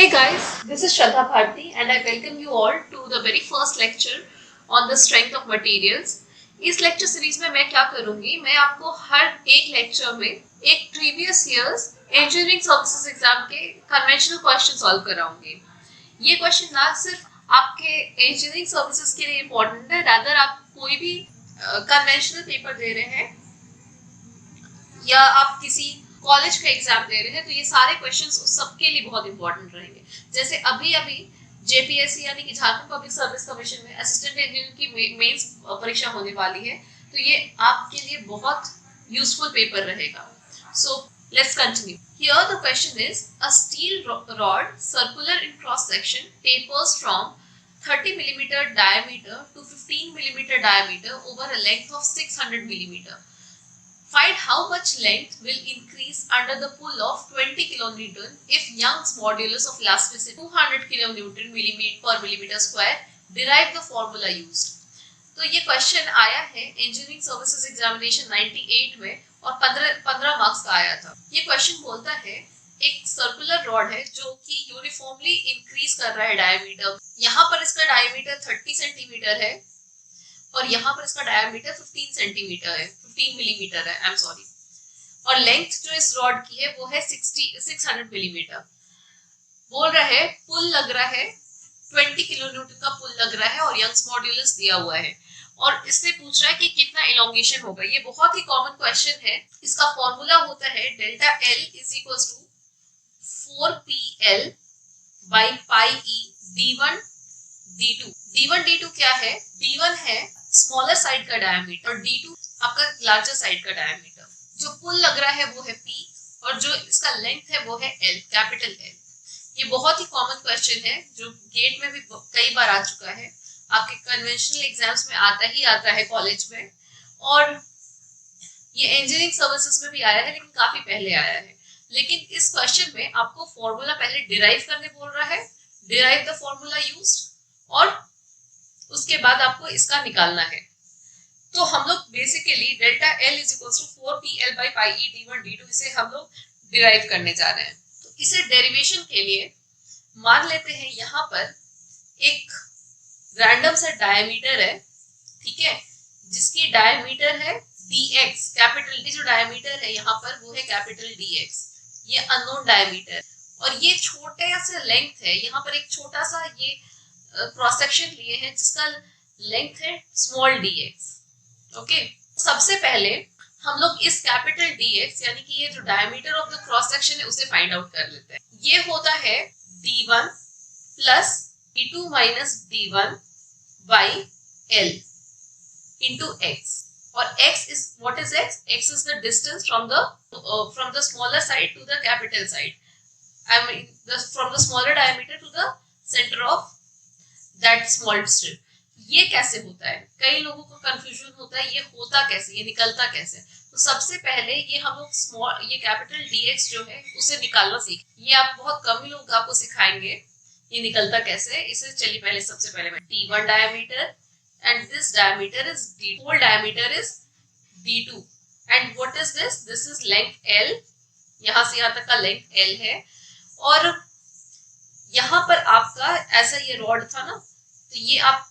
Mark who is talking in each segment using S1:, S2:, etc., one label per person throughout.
S1: Hey guys, this is Shraddha Bharti and I welcome you all to the very first lecture on the strength of materials. इस lecture series में मैं क्या करूंगी, मैं आपको हर एक लेक्चर में एक previous years engineering services exam के कन्वेंशनल क्वेश्चन सॉल्व कराऊंगी। ये क्वेश्चन ना सिर्फ आपके इंजीनियरिंग सर्विसेज के लिए इम्पोर्टेंट है, रादर आप कोई भी कन्वेंशनल पेपर दे रहे हैं या आप किसी कॉलेज का एग्जाम दे रहे हैं तो ये सारे क्वेश्चंस उस सबके लिए बहुत इंपॉर्टेंट रहेंगे। जैसे अभी अभी जेपीएससी यानी कि झारखंड पब्लिक सर्विस कमीशन में असिस्टेंट इंजीनियर की मेंस परीक्षा होने वाली है, तो ये आपके लिए बहुत यूजफुल पेपर रहेगा। So let's continue. Here the question is a steel rod circular in cross section tapers from 30 millimeter diameter to 15 millimeter diameter over a length of 600 millimeter. Find how much length will increase under the pull of 20 kilonewton if Young's modulus of elasticity 200 kilonewton per millimeter square. Derive the formula used. तो ये question आया है engineering services examination 98 में और 15 marks का आया था। ये क्वेश्चन बोलता है एक सर्कुलर रॉड है जो कि यूनिफॉर्मली इंक्रीज कर रहा है डायमीटर। यहाँ पर इसका डायमीटर 30 सेंटीमीटर है और यहाँ पर इसका डायमीटर 15 सेंटीमीटर है, 15 मिलीमीटर है, आई एम सॉरी। और लेंथ जो इस रॉड की है वो है 600 मिलीमीटर। बोल रहा है पुल लग रहा है 20 किलो न्यूटन का पुल लग रहा है और यंग्स मॉड्यूलस दिया हुआ है और इससे पूछ रहा है कि कितना इलोंगेशन होगा। ये बहुत ही कॉमन क्वेश्चन है। इसका फॉर्मूला होता है delta L is equal to 4pl by pi E d1 d2। d1 d2 क्या है? d1 है स्मॉलर साइड का डायमीटर और d2 आपका लार्जर साइड का डायमीटर। जो पुल लग रहा है वो है p और जो इसका लेंथ है वो है l, कैपिटल L। ये बहुत ही कॉमन क्वेश्चन है जो गेट में भी कई बार आ चुका है, आपके कन्वेंशनल एग्जाम्स में आता है कॉलेज में, और ये इंजीनियरिंग सर्विसेज में भी आया है लेकिन काफी पहले आया है। लेकिन इस क्वेश्चन में आपको फॉर्मूला पहले डिराइव करने बोल रहा है, डिराइव द फॉर्मूला यूज्ड, और उसके बाद आपको इसका निकालना है। तो हम लोग basically delta L is equal to 4pl by pi E d1 d2 इसे हम लोग डिराइव करने जा रहे हैं। तो इसे डेरिवेशन के लिए मान लेते हैं यहाँ पर एक रैंडम सा डायमीटर है, ठीक है, जिसकी डायमीटर है dx, कैपिटल डी। जो डायमीटर है यहाँ पर वो है कैपिटल dx, ये अननोन डायमीटर। और ये छोटे से लेंथ है, यहाँ पर एक छोटा सा ये क्रॉस सेक्शन लिए हैं जिसका लेंथ है स्मॉल dx। ओके, सबसे पहले हम लोग इस कैपिटल dx यानी कि ये जो diameter of the cross section है उसे फाइंड आउट कर लेते हैं। ये होता है d1 plus d2 minus d1 by l into x। और x is what is x? X is the distance from the smaller side to the capital side. I mean from the smaller diameter to the center of that small strip. ये कैसे होता है? कई लोगों को confusion होता है ये होता कैसे, ये निकलता कैसे। तो सबसे पहले ये हम लोग ये कैपिटल dx जो है उसे निकालना सीख। ये आप बहुत कम ही लोग आपको सिखाएंगे ये निकलता कैसे। इसे चलिए पहले सबसे पहले मैं d1 diameter and this diameter is d2, whole diameter is d2 and what is this? This is length l, यहाँ से यहाँ तक का लेंथ l है और यहाँ पर आपका ऐसा ये रॉड था ना, तो ये आप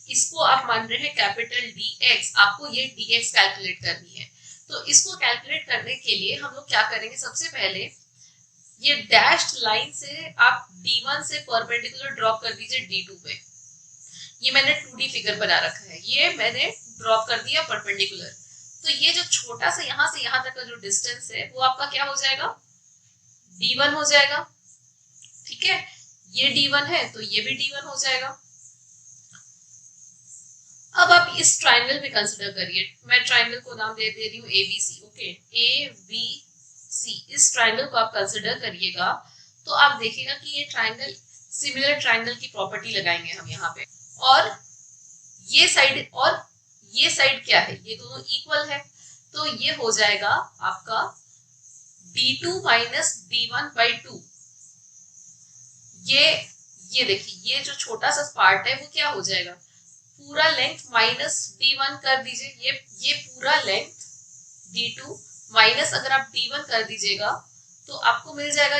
S1: इसको आप मान रहे हैं कैपिटल dx, आपको ये dx कैलकुलेट करनी है। तो इसको कैलकुलेट करने के लिए हम लोग क्या करेंगे, सबसे पहले ये डैश्ड लाइन से आप d1 से परपेंडिकुलर ड्रॉप कर दीजिए d2 पे। ये मैंने 2D फिगर बना रखा है, ये मैंने ड्रॉप कर दिया परपेंडिकुलर। तो ये जो छोटा सा यहाँ से यहाँ तक का जो डिस्टेंस है वो आपका क्या हो जाएगा, d1 हो जाएगा, ठीक है। ये d1 है तो ये भी d1 हो जाएगा। अब आप इस ट्राइंगल में कंसिडर करिए, मैं ट्राइंगल को नाम दे रही हूँ ABC। ओके, ABC, इस ट्राइंगल को आप कंसिडर करिएगा तो आप देखिएगा कि ये ट्राइंगल सिमिलर ट्राइंगल की प्रॉपर्टी लगाएंगे हम यहाँ पे। और ये साइड क्या है, ये दोनों इक्वल है, तो ये हो जाएगा आपका d2 माइनस d1 बाई 2। ये देखिए ये जो छोटा सा पार्ट है वो क्या हो जाएगा, पूरा लेंथ माइनस d1 कर दीजिए, ये पूरा लेंथ d2 माइनस अगर आप d1 कर दीजिएगा तो आपको मिल जाएगा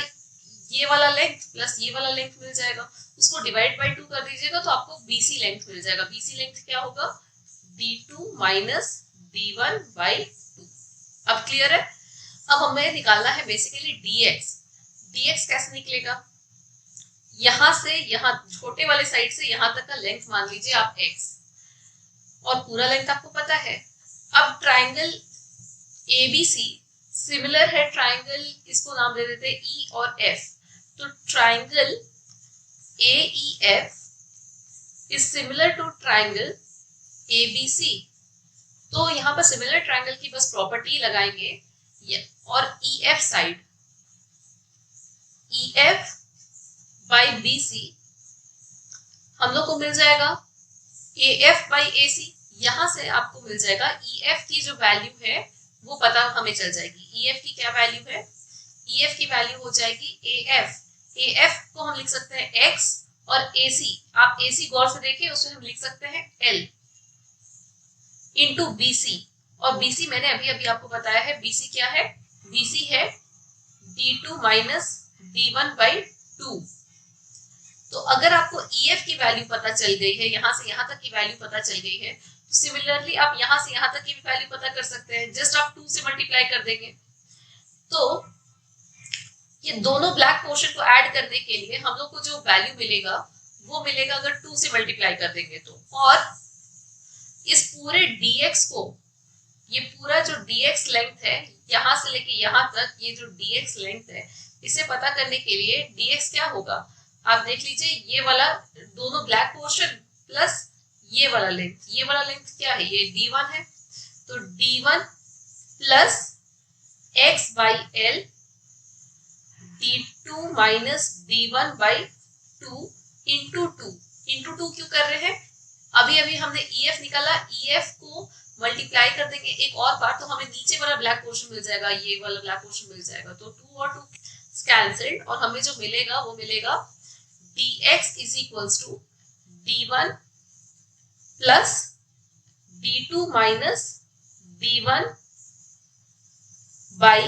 S1: ये वाला लेंथ प्लस ये वाला लेंथ मिल जाएगा, उसको डिवाइड बाय 2 कर दीजिएगा तो आपको BC लेंथ मिल जाएगा। BC लेंथ क्या होगा, B2 माइनस B1 बाई 2। अब क्लियर है। अब हमें निकालना है बेसिकली dx। dx कैसे निकलेगा, यहां से यहां छोटे वाले साइड से यहां तक का लेंथ मान लीजिए आप x, और पूरा लेंथ आपको पता है। अब ट्राइंगल ABC सिमिलर है ट्राइंगल, इसको नाम दे देते हैं E और F। तो triangle AEF is similar to triangle ABC। तो यहाँ पर सिमिलर ट्राइंगल की बस प्रॉपर्टी लगाएंगे, और EF side EF by BC हम लोग को मिल जाएगा AF बाई AC। यहाँ से आपको मिल जाएगा EF की जो वैल्यू है वो पता हमें चल जाएगी। EF की क्या वैल्यू है, EF की वैल्यू हो जाएगी AF। AF को हम लिख सकते हैं X, और AC आप AC गौर से देखिए, उसमें हम लिख सकते हैं L इंटू BC। और BC मैंने अभी अभी आपको बताया है, BC क्या है, BC है B2 माइनस B1 बाई 2। तो अगर आपको EF की वैल्यू पता चल गई है, यहाँ से यहाँ तक की वैल्यू पता चल गई है, तो सिमिलरली आप यहाँ से यहाँ तक की भी वैल्यू पता कर सकते हैं। जस्ट आप 2 से मल्टीप्लाई कर देंगे। तो ये दोनों ब्लैक पोर्शन को ऐड करने के लिए हम लोग को जो वैल्यू मिलेगा वो मिलेगा अगर 2 से मल्टीप्लाई कर देंगे तो। और इस पूरे dx को, ये पूरा जो dx लेंथ है यहाँ से लेके यहाँ तक, ये जो dx लेंथ है, इसे पता करने के लिए dx क्या होगा आप देख लीजिए, ये वाला दोनों ब्लैक पोर्शन प्लस ये वाला लेंथ, ये वाला लेंथ क्या है, ये d1 है। तो d1 plus x by l d2 minus d1 by 2 into 2। Into 2 क्यों कर रहे हैं, अभी अभी हमने EF निकाला, EF को मल्टीप्लाई कर देंगे एक और बार तो हमें नीचे वाला ब्लैक पोर्शन मिल जाएगा, ये वाला ब्लैक पोर्शन मिल जाएगा। तो 2 और 2 कैंसिल्ड, और हमें जो मिलेगा वो मिलेगा dx is equals to d1 plus d2 minus d1 by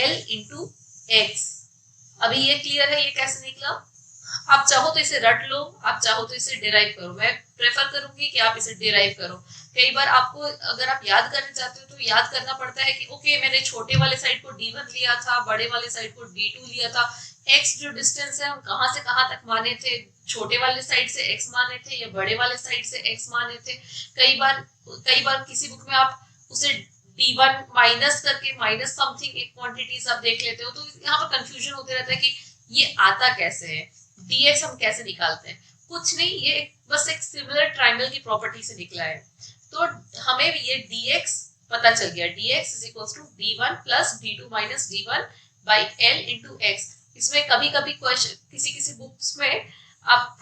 S1: l into x। अभी ये क्लियर है ये कैसे निकला। आप चाहो तो इसे रट लो, आप चाहो तो इसे डिराइव करो। मैं प्रेफर करूंगी कि आप इसे डिराइव करो। कई बार आपको अगर आप याद करना चाहते हो तो याद करना पड़ता है कि ओके मैंने छोटे वाले साइड को d1 लिया था, बड़े वाले साइड को d2 लिया था, x जो डिस्टेंस है हम कहाँ से कहाँ तक माने थे, छोटे वाले साइड से x माने थे या बड़े वाले साइड से x माने थे। कई बार किसी बुक में आप उसे d1 माइनस करके माइनस समथिंग एक क्वांटिटीज आप देख लेते हो, तो यहाँ पर कंफ्यूजन होते रहता है कि ये आता कैसे है, dx हम कैसे निकालते हैं। कुछ नहीं, ये बस एक सिमिलर ट्रायंगल की प्रॉपर्टी से निकला है। तो हमें ये dx पता चल गया, dx is equals to d1 plus d2 minus d1 by l into x। इसमें कभी कभी क्वेश्चन किसी बुक्स में आप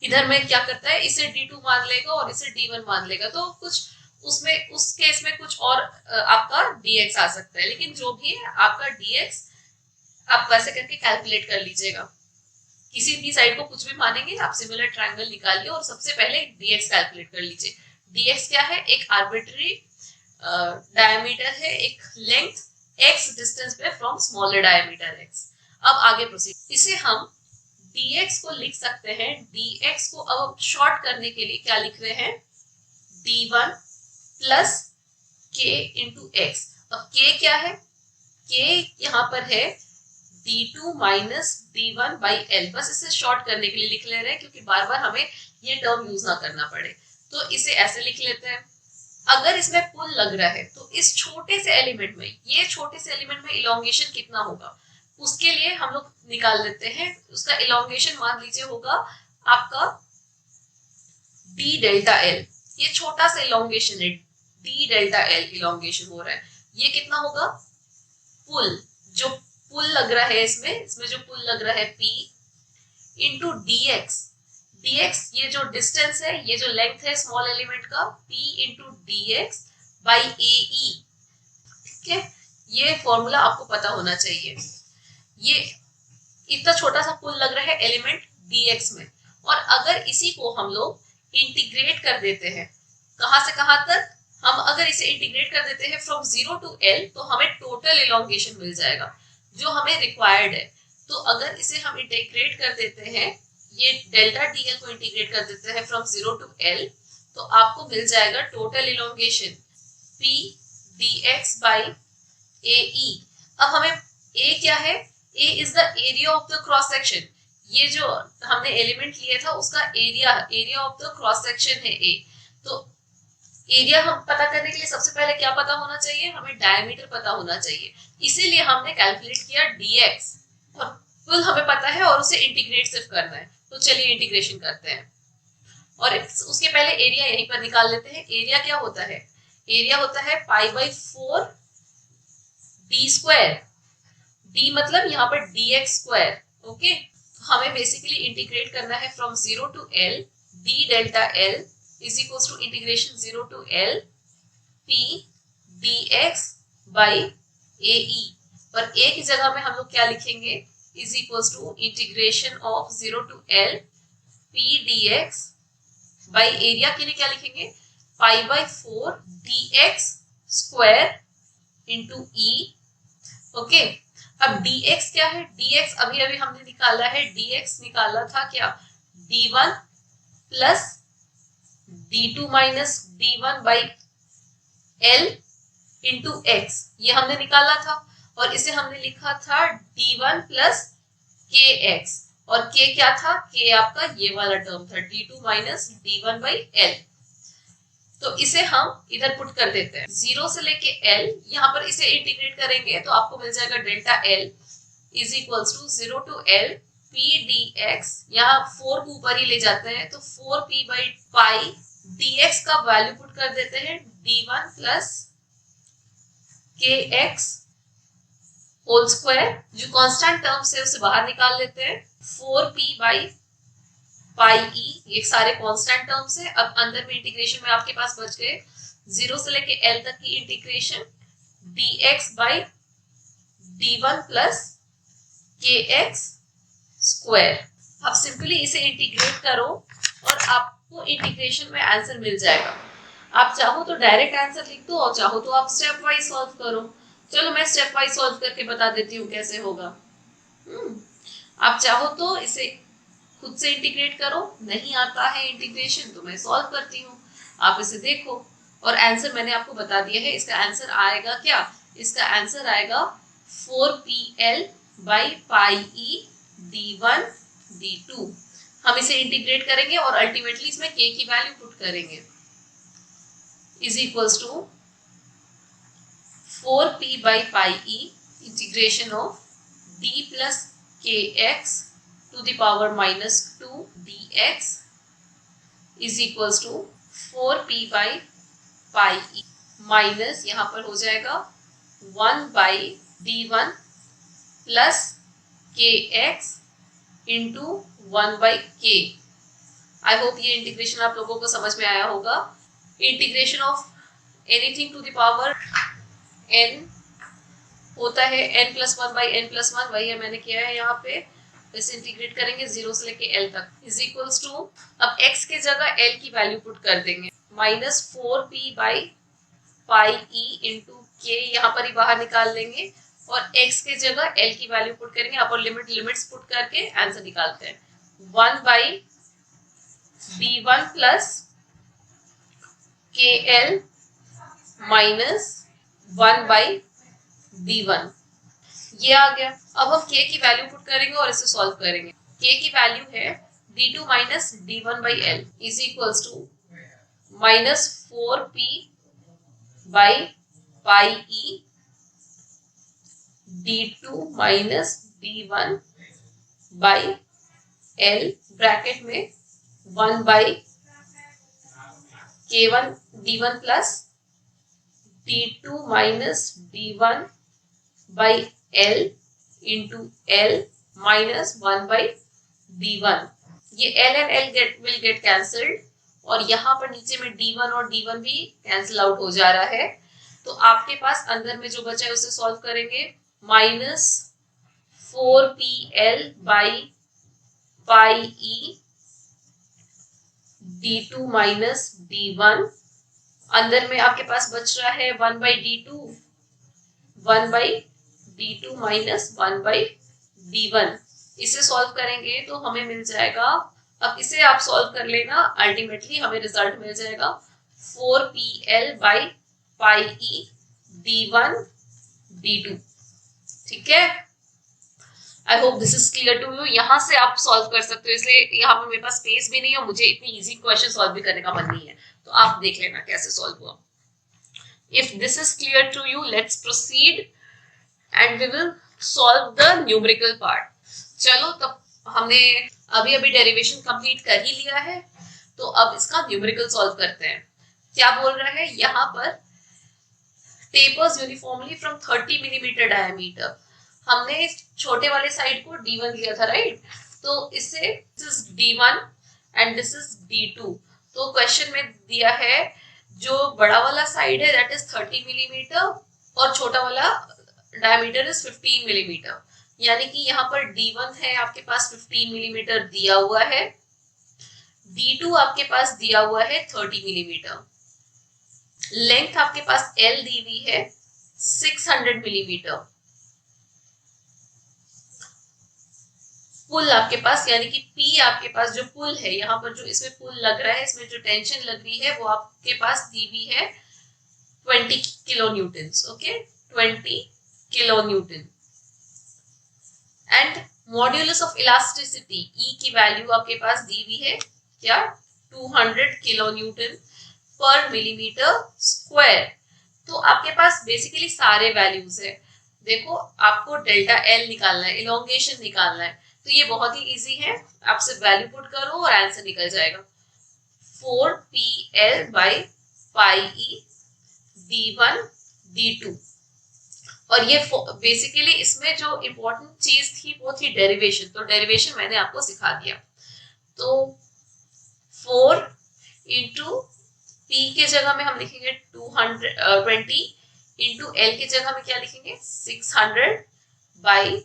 S1: इधर में क्या करता है, इसे d2 मान लेगा और इसे d1 मान लेगा, तो कुछ उसमें उस केस में कुछ और आपका dx आ सकता है। लेकिन जो भी है आपका dx आप वैसे करके कैलकुलेट कर लीजिएगा। किसी भी साइड को कुछ भी मानेंगे आप सिमिलर ट्रायंगल निकालिए और सबसे पहले dx कैलकुलेट कर लीजिए। dx क्या है, एक आर्बिट्ररी डायमीटर है, एक लेंथ x डिस्टेंस पे फ्रॉम स्मॉलर डायमीटर x। अब आगे प्रोसीड, इसे हम dx को लिख सकते हैं, dx को अब शॉर्ट करने के लिए क्या लिख रहे हैं, d1 plus k into x. अब k क्या है, k यहाँ पर है d2 minus d1 by l। बस इसे शॉर्ट करने के लिए लिख ले रहे हैं क्योंकि बार बार हमें ये टर्म यूज ना करना पड़े, तो इसे ऐसे लिख लेते हैं। अगर इसमें पुल लग रहा है तो इस छोटे से एलिमेंट में, ये छोटे से एलिमेंट में इलोंगेशन कितना होगा उसके लिए हम लोग निकाल लेते हैं। उसका इलोंगेशन मान लीजिए होगा आपका d डेल्टा l। ये छोटा सा इलोंगेशन है, d डेल्टा l इलोंगेशन हो रहा है। ये कितना होगा, पुल, जो पुल लग रहा है इसमें जो पुल लग रहा है p इंटू dx। dx ये जो डिस्टेंस है, ये जो लेंथ है स्मॉल एलिमेंट का, p into dx by ae। ठीक है, ये फॉर्मूला आपको पता होना चाहिए। ये इतना छोटा सा पुल लग रहा है एलिमेंट dx में, और अगर इसी को हम लोग इंटीग्रेट कर देते हैं, कहां से कहां तक, हम अगर इसे इंटीग्रेट कर देते हैं फ्रॉम 0 टू l, तो हमें टोटल इलोंगेशन मिल जाएगा जो हमें रिक्वायर्ड है। तो अगर इसे हम इंटीग्रेट कर देते हैं, ये डेल्टा डी एल को इंटीग्रेट कर देते हैं फ्रॉम 0 टू एल, तो आपको मिल जाएगा total elongation p d x by a e. अब हमें ए क्या है, a is the area of the cross section. ये जो हमने एलिमेंट लिया था उसका area of the cross section है ए। तो एरिया हम पता करने के लिए सबसे पहले क्या पता होना चाहिए, हमें डायमीटर पता होना चाहिए। इसीलिए हमने कैलकुलेट किया dx, और फुल हमें पता है और उसे इंटीग्रेट सिर्फ करना है। तो चलिए इंटीग्रेशन करते हैं, और उसके पहले एरिया यहीं पर निकाल लेते हैं। एरिया क्या होता है, एरिया होता है pi by 4 D square. D मतलब यहाँ पर dx स्क्वायर। ओके, तो हमें बेसिकली इंटीग्रेट करना है from 0 to l d delta l is equals to integration 0 to L P dx by AE। पर A की जगह में हम लोग क्या लिखेंगे, is equals to integration of 0 to L P dx by area के लिए क्या लिखेंगे, pi by 4 dx square into E। Okay, अब dx क्या है, dx अभी अभी हमने निकाला है, dx निकाला था क्या, d1 plus d2 minus d1 by l into x, ये हमने निकाला था। और इसे हमने लिखा था d1 प्लस के एक्स, और k क्या था, k आपका ये वाला टर्म था d2 minus d1 by l। तो इसे हम इधर पुट कर देते हैं 0 से लेके l, यहाँ पर इसे इंटीग्रेट करेंगे तो आपको मिल जाएगा delta l is equals to 0 to l p dx, यहाँ 4 को ऊपर ही ले जाते हैं तो 4p बाई पाई dx का वैल्यू पुट कर देते हैं d1 plus k x whole square, जो कांस्टेंट टर्म से उसे बाहर निकाल लेते हैं 4p बाई पाई ई, ये सारे कांस्टेंट टर्म्स है। अब अंदर में इंटीग्रेशन में आपके पास बच गए 0 से लेके l तक की integration dx by d1 plus k x square. आप सिंपली इसे इंटीग्रेट करो और आपको इंटीग्रेशन में आंसर मिल जाएगा। आप चाहो तो डायरेक्ट आंसर लिख दो और चाहो तो आप स्टेप वाइज सॉल्व करो। चलो मैं स्टेप वाइज सॉल्व करके बता देती हूँ कैसे होगा। आप चाहो तो इसे खुद से इंटीग्रेट करो, नहीं आता है इंटीग्रेशन तो मैं सॉल्व करती हूँ, आप इसे देखो। और आंसर मैंने आपको बता दिया है, इसका आंसर आएगा क्या, इसका आंसर आएगा 4pl by pi E d1 d2। हम इसे इंटीग्रेट करेंगे और अल्टीमेटली इसमें k की वैल्यू पुट करेंगे, is equals to 4p by pi e integration of d plus k x to the power minus 2 dx is equals to 4p by pi e minus यहाँ पर हो जाएगा 1 by d1 plus k x into 1 by k. I hope ये integration आप लोगों को समझ में आया होगा। Integration of anything to the power n होता है n plus 1 by n plus 1, वही है मैंने किया है यहाँ पे। इसे इंटीग्रेट करेंगे 0 से लेके l तक इज इक्वल्स टू, अब x के जगह l की वैल्यू पुट कर देंगे minus 4p by pi E into के, यहाँ पर ही बाहर निकाल लेंगे और x के जगह l की वैल्यू पुट करेंगे, यहाँ पर लिमिट्स पुट करके आंसर निकालते हैं 1 बाई b1 प्लस के एल माइनस 1 बाई b1, ये आ गया। अब हम k की वैल्यू पुट करेंगे और इसे सॉल्व करेंगे। k की वैल्यू है d2 minus d1 by L is equals to minus 4p by pi E d2 minus d1 by l bracket में 1 by k1 d1 plus d2 minus d1 by l into l minus 1 by d1। ये l and l will get cancelled और यहाँ पर नीचे में d1 और d1 भी cancel out हो जा रहा है। तो आपके पास अंदर में जो बचा है उसे सॉल्व करेंगे minus 4pl by pi E d2 minus d1, अंदर में आपके पास बच रहा है 1 by d2 minus 1 by D1, इसे सॉल्व करेंगे तो हमें मिल जाएगा, अब इसे आप सॉल्व कर लेना, अल्टीमेटली हमें रिजल्ट मिल जाएगा 4PL/πE D1 D2। ठीक है, I hope this is clear to you. यहाँ से आप सॉल्व कर सकते हो, इसलिए यहाँ पे मेरे पास स्पेस भी नहीं है, मुझे इतनी इजी क्वेश्चन सॉल्व भी करने का मन नहीं है, तो आप देख लेना कैसे सॉल्व हुआ। If this is clear to you, let's proceed and we will solve the numerical part. चलो, तब हमने अभी अभी डेरिवेशन कंप्लीट कर ही लिया है, तो अब इसका न्यूमेरिकल सॉल्व करते हैं। क्या बोल रहा है यहाँ पर, tapers uniformly from 30 millimetre diameter. हमने छोटे वाले साइड को D1 लिया था, राइट? तो इससे this is D1 and this is D2। तो क्वेश्चन में दिया है जो बड़ा वाला साइड है दैट इज 30 मिलीमीटर और छोटा वाला डायमीटर इज 15 मिलीमीटर, यानी कि यहाँ पर D1 है आपके पास 15 मिलीमीटर दिया हुआ है, D2 आपके पास दिया हुआ है 30 मिलीमीटर, लेंथ आपके पास L दी हुई है 600 मिलीमीटर, पुल आपके पास यानी कि P आपके पास जो पुल है, यहाँ पर जो इसमें पुल लग रहा है, इसमें जो टेंशन लग रही है वो आपके पास दी हुई है 20 kilo Newton. Okay, 20 kilo Newton. And modulus of elasticity E की वैल्यू आपके पास दी हुई है क्या, 200 किलो न्यूटन पर मिलीमीटर स्क्वायर। तो आपके पास बेसिकली सारे वैल्यूज है। देखो, आपको डेल्टा L निकालना है, इलोंगेशन निकालना है, तो ये बहुत ही इजी है, आप सिर्फ वैल्यू पुट करो और आंसर निकल जाएगा। 4PL/πE D1 D2। और ये बेसिकली इसमें जो इम्पोर्टेंट चीज थी वो थी डेरिवेशन, तो डेरिवेशन मैंने आपको सिखा दिया। तो 4 इंटू P के जगह में हम लिखेंगे 20 इंटू L के जगह में क्या लिखेंगे 600 बाई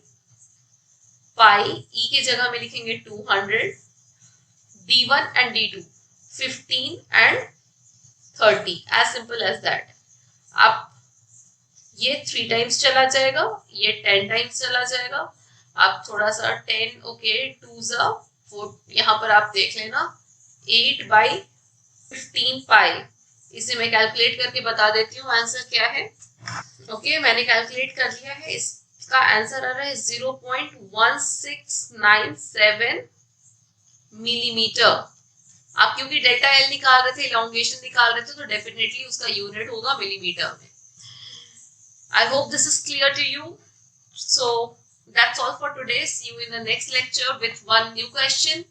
S1: पाई, E के जगह में लिखेंगे 200, D1 and D2 15 and 30, as simple as that. आप ये 3 टाइम्स चला जाएगा, ये 10 टाइम्स चला जाएगा, आप थोड़ा सा 10 ओके 2 जा 4, यहाँ पर आप देख लेना 8/15 पाई। इसे मैं कैलकुलेट करके बता देती हूँ आंसर क्या है। ओके, मैंने कैलकुलेट कर लिया है, इसका आंसर आ रहा है 0.1697 मिलीमीटर। आप क्योंकि डेल्टा L निकाल रहे थे, इलोंगेशन निकाल रहे थे, तो डेफिनेटली उसका यूनिट होगा मिलीमीटर में। I hope this is clear to you. So that's all for today. See you in the next lecture with one new question.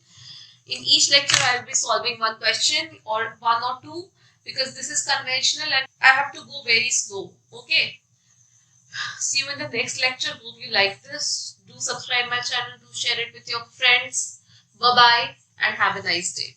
S1: In each lecture I will be solving one question or one or two, because this is conventional and I have to go very slow. Okay. See you in the next lecture. Hope you like this. Do subscribe my channel. Do share it with your friends. Bye bye and have a nice day.